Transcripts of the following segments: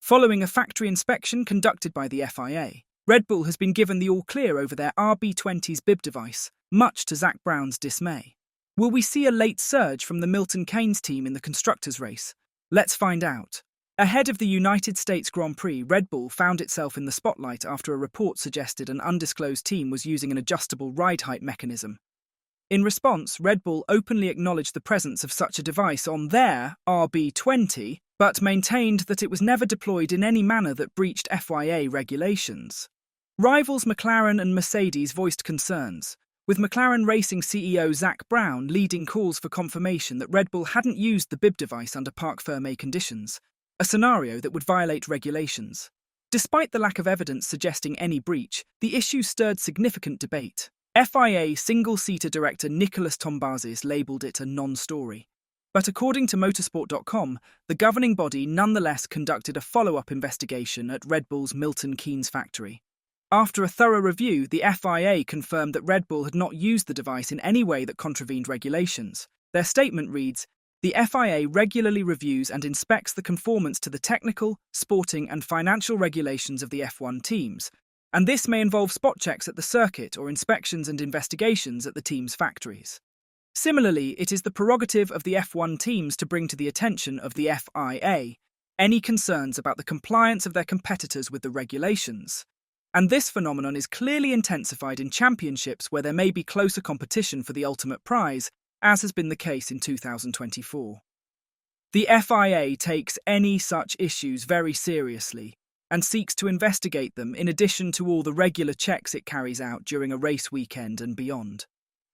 Following a factory inspection conducted by the FIA, Red Bull has been given the all-clear over their RB20's bib device, much to Zak Brown's dismay. Will we see a late surge from the Milton Keynes team in the Constructors' race? Let's find out. Ahead of the United States Grand Prix, Red Bull found itself in the spotlight after a report suggested an undisclosed team was using an adjustable ride height mechanism. In response, Red Bull openly acknowledged the presence of such a device on their RB20, but maintained that it was never deployed in any manner that breached FIA regulations. Rivals McLaren and Mercedes voiced concerns, with McLaren Racing CEO Zak Brown leading calls for confirmation that Red Bull hadn't used the bib device under parc fermé conditions, a scenario that would violate regulations. Despite the lack of evidence suggesting any breach, the issue stirred significant debate. FIA single-seater director Nicolas Tombazis labelled it a non-story. But according to motorsport.com, the governing body nonetheless conducted a follow-up investigation at Red Bull's Milton Keynes factory. After a thorough review, the FIA confirmed that Red Bull had not used the device in any way that contravened regulations. Their statement reads, "The FIA regularly reviews and inspects the conformance to the technical, sporting and financial regulations of the F1 teams, and this may involve spot checks at the circuit or inspections and investigations at the team's factories. Similarly, it is the prerogative of the F1 teams to bring to the attention of the FIA any concerns about the compliance of their competitors with the regulations. And this phenomenon is clearly intensified in championships where there may be closer competition for the ultimate prize, as has been the case in 2024. The FIA takes any such issues very seriously and seeks to investigate them in addition to all the regular checks it carries out during a race weekend and beyond.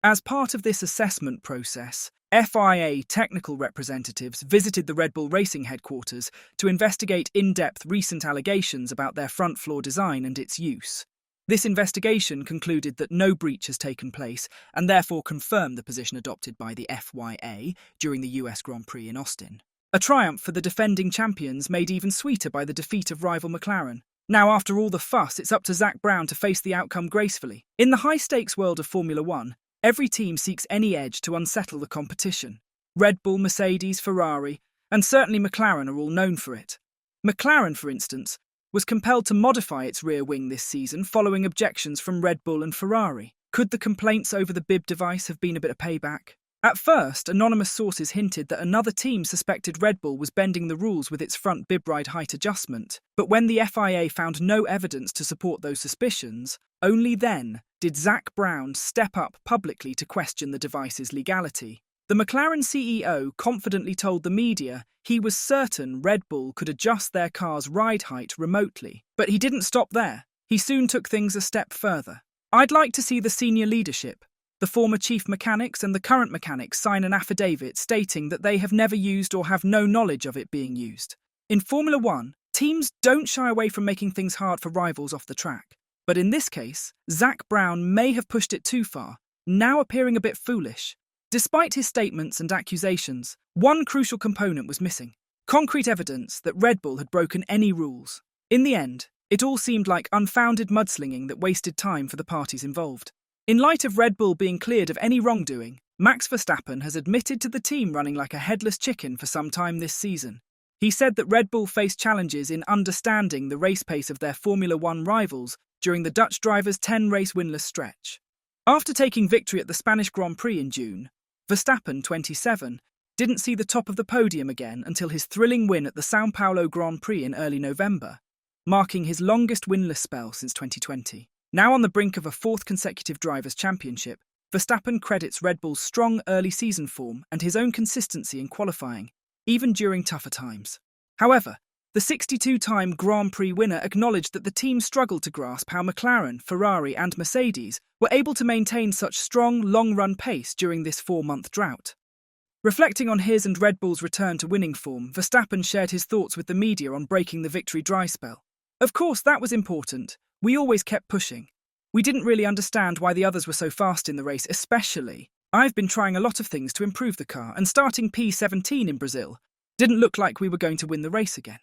As part of this assessment process, FIA technical representatives visited the Red Bull Racing headquarters to investigate in-depth recent allegations about their front floor design and its use. This investigation concluded that no breach has taken place and therefore confirmed the position adopted by the FIA during the US Grand Prix in Austin. A triumph for the defending champions made even sweeter by the defeat of rival McLaren. Now, after all the fuss, it's up to Zak Brown to face the outcome gracefully. In the high-stakes world of Formula One, every team seeks any edge to unsettle the competition. Red Bull, Mercedes, Ferrari, and certainly McLaren are all known for it. McLaren, for instance, was compelled to modify its rear wing this season following objections from Red Bull and Ferrari. Could the complaints over the bib device have been a bit of payback? At first, anonymous sources hinted that another team suspected Red Bull was bending the rules with its front bib ride height adjustment, but when the FIA found no evidence to support those suspicions, only then did Zak Brown step up publicly to question the device's legality. The McLaren CEO confidently told the media he was certain Red Bull could adjust their car's ride height remotely. But he didn't stop there. He soon took things a step further. "I'd like to see the senior leadership, the former chief mechanics and the current mechanics, sign an affidavit stating that they have never used or have no knowledge of it being used." In Formula One, teams don't shy away from making things hard for rivals off the track. But in this case, Zak Brown may have pushed it too far, now appearing a bit foolish. Despite his statements and accusations, one crucial component was missing: concrete evidence that Red Bull had broken any rules. In the end, it all seemed like unfounded mudslinging that wasted time for the parties involved. In light of Red Bull being cleared of any wrongdoing, Max Verstappen has admitted to the team running like a headless chicken for some time this season. He said that Red Bull faced challenges in understanding the race pace of their Formula One rivals during the Dutch driver's 10-race winless stretch. After taking victory at the Spanish Grand Prix in June, Verstappen, 27, didn't see the top of the podium again until his thrilling win at the São Paulo Grand Prix in early November, marking his longest winless spell since 2020. Now on the brink of a fourth consecutive Drivers' Championship, Verstappen credits Red Bull's strong early season form and his own consistency in qualifying, even during tougher times. However, the 62-time Grand Prix winner acknowledged that the team struggled to grasp how McLaren, Ferrari and Mercedes were able to maintain such strong, long-run pace during this 4-month drought. Reflecting on his and Red Bull's return to winning form, Verstappen shared his thoughts with the media on breaking the victory dry spell. "Of course, that was important. We always kept pushing. We didn't really understand why the others were so fast in the race, especially. I've been trying a lot of things to improve the car, and starting P17 in Brazil didn't look like we were going to win the race again."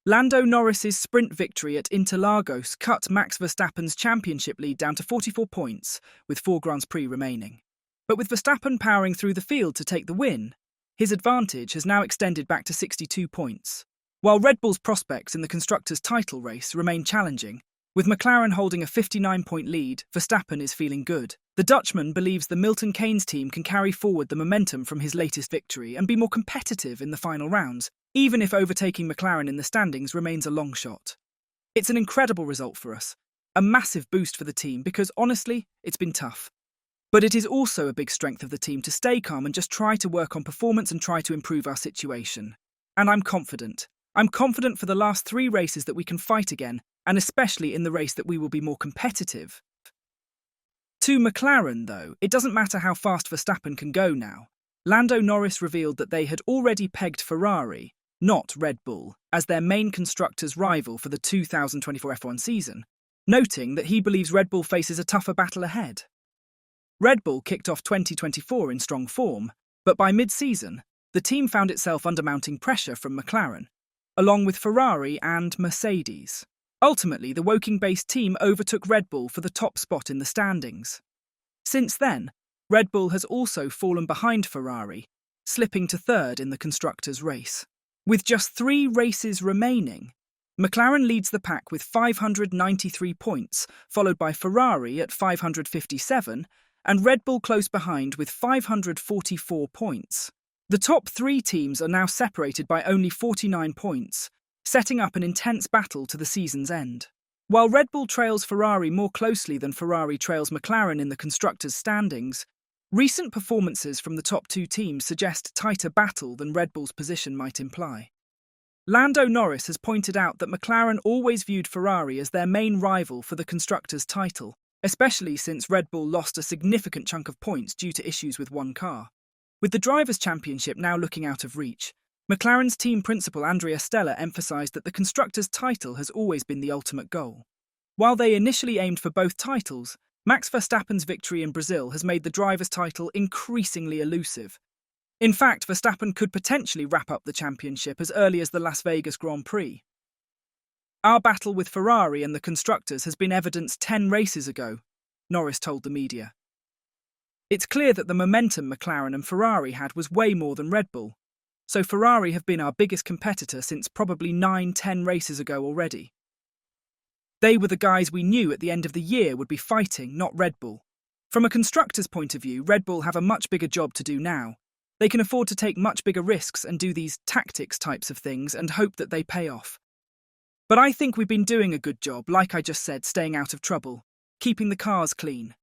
Lando Norris's sprint victory at Interlagos cut Max Verstappen's championship lead down to 44 points, with 4 Grands Prix remaining. But with Verstappen powering through the field to take the win, his advantage has now extended back to 62 points. While Red Bull's prospects in the Constructors' title race remain challenging, with McLaren holding a 59-point lead, Verstappen is feeling good. The Dutchman believes the Milton Keynes team can carry forward the momentum from his latest victory and be more competitive in the final rounds, even if overtaking McLaren in the standings remains a long shot. It's an incredible result for us, a massive boost for the team because, honestly, it's been tough. But it is also a big strength of the team to stay calm and just try to work on performance and try to improve our situation. And I'm confident. I'm confident for the last 3 races that we can fight again, and especially in the race that we will be more competitive. To McLaren, though, it doesn't matter how fast Verstappen can go now. Lando Norris revealed that they had already pegged Ferrari, not Red Bull, as their main constructors' rival for the 2024 F1 season, noting that he believes Red Bull faces a tougher battle ahead. Red Bull kicked off 2024 in strong form, but by mid-season, the team found itself under mounting pressure from McLaren, along with Ferrari and Mercedes. Ultimately, the Woking-based team overtook Red Bull for the top spot in the standings. Since then, Red Bull has also fallen behind Ferrari, slipping to 3rd in the constructors' race. With just 3 races remaining, McLaren leads the pack with 593 points, followed by Ferrari at 557, and Red Bull close behind with 544 points. The top 3 teams are now separated by only 49 points, setting up an intense battle to the season's end. While Red Bull trails Ferrari more closely than Ferrari trails McLaren in the constructors' standings, recent performances from the top 2 teams suggest tighter battle than Red Bull's position might imply. Lando Norris has pointed out that McLaren always viewed Ferrari as their main rival for the constructors' title, especially since Red Bull lost a significant chunk of points due to issues with one car. With the Drivers' Championship now looking out of reach, McLaren's team principal Andrea Stella emphasised that the constructors' title has always been the ultimate goal. While they initially aimed for both titles, Max Verstappen's victory in Brazil has made the drivers' title increasingly elusive. In fact, Verstappen could potentially wrap up the championship as early as the Las Vegas Grand Prix. Our battle with Ferrari and the constructors has been evidenced 10 races ago, Norris told the media. It's clear that the momentum McLaren and Ferrari had was way more than Red Bull, so Ferrari have been our biggest competitor since probably 9-10 races ago already. They were the guys we knew at the end of the year would be fighting, not Red Bull. From a constructor's point of view, Red Bull have a much bigger job to do now. They can afford to take much bigger risks and do these tactics types of things and hope that they pay off. But I think we've been doing a good job, like I just said, staying out of trouble, keeping the cars clean.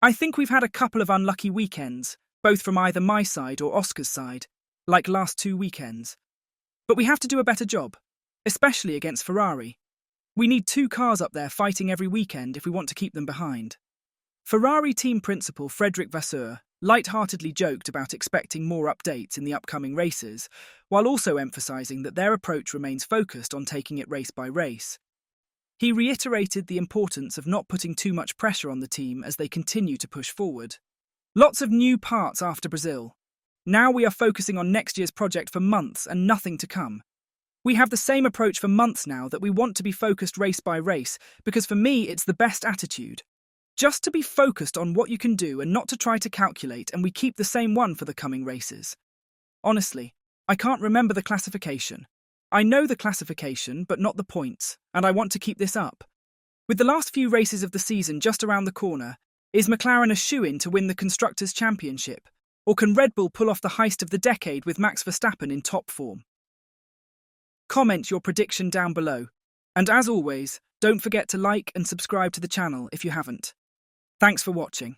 I think we've had a couple of unlucky weekends, both from either my side or Oscar's side, like last 2 weekends. But we have to do a better job, especially against Ferrari. We need 2 cars up there fighting every weekend if we want to keep them behind. Ferrari team principal Frédéric Vasseur light-heartedly joked about expecting more updates in the upcoming races, while also emphasising that their approach remains focused on taking it race by race. He reiterated the importance of not putting too much pressure on the team as they continue to push forward. Lots of new parts after Brazil. Now we are focusing on next year's project for months and nothing to come. We have the same approach for months now that we want to be focused race by race, because for me it's the best attitude. Just to be focused on what you can do and not to try to calculate, and we keep the same one for the coming races. Honestly, I can't remember the classification. I know the classification, but not the points, and I want to keep this up. With the last few races of the season just around the corner, is McLaren a shoo-in to win the Constructors' Championship? Or can Red Bull pull off the heist of the decade with Max Verstappen in top form? Comment your prediction down below. And as always, don't forget to like and subscribe to the channel if you haven't. Thanks for watching.